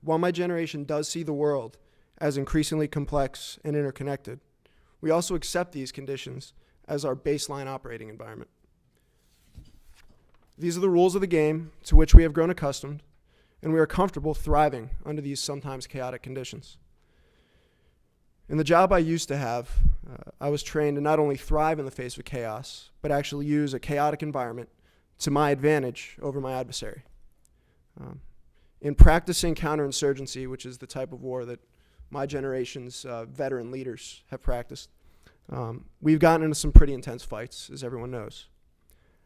while my generation does see the world as increasingly complex and interconnected, we also accept these conditions as our baseline operating environment. These are the rules of the game to which we have grown accustomed, and we are comfortable thriving under these sometimes chaotic conditions. In the job I used to have, I was trained to not only thrive in the face of chaos, but actually use a chaotic environment to my advantage over my adversary. In practicing counterinsurgency, which is the type of war that my generation's veteran leaders have practiced, we've gotten into some pretty intense fights, as everyone knows.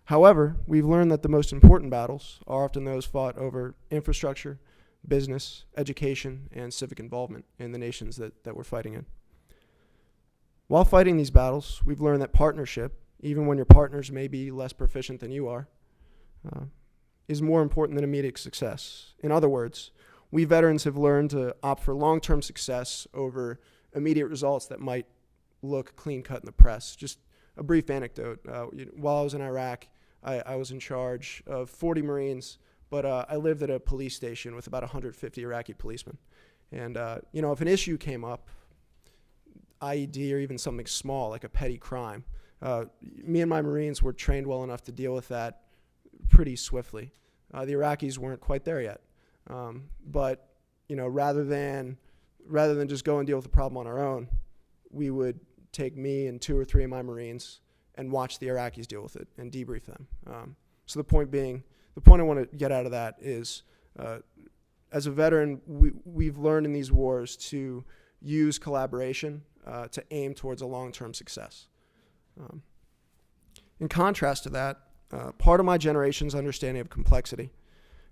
However, we've learned that the most important battles are often those fought over infrastructure, business, education, and civic involvement in the nations that we're fighting in. While fighting these battles, we've learned that partnership, even when your partners may be less proficient than you are, is more important than immediate success. In other words, we veterans have learned to opt for long-term success over immediate results that might look clean-cut in the press. Just a brief anecdote. While I was in Iraq, I was in charge of 40 Marines, but I lived at a police station with about 150 Iraqi policemen. And if an issue came up, IED or even something small like a petty crime, me and my Marines were trained well enough to deal with that pretty swiftly. The Iraqis weren't quite there yet. But rather than just go and deal with the problem on our own, we would take me and 2 or 3 of my Marines and watch the Iraqis deal with it and debrief them. So the point I want to get out of that is, as a veteran, we've learned in these wars to use collaboration to aim towards a long-term success. In contrast to that, part of my generation's understanding of complexity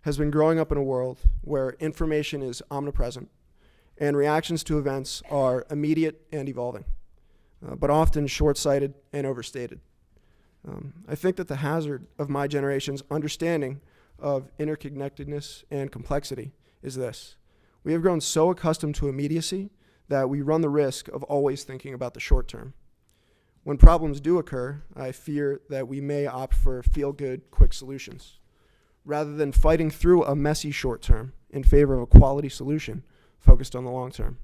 has been growing up in a world where information is omnipresent and reactions to events are immediate and evolving, but often short-sighted and overstated. I think that the hazard of my generation's understanding of interconnectedness and complexity is this. We have grown so accustomed to immediacy that we run the risk of always thinking about the short term. When problems do occur, I fear that we may opt for feel-good, quick solutions, rather than fighting through a messy short term in favor of a quality solution focused on the long term.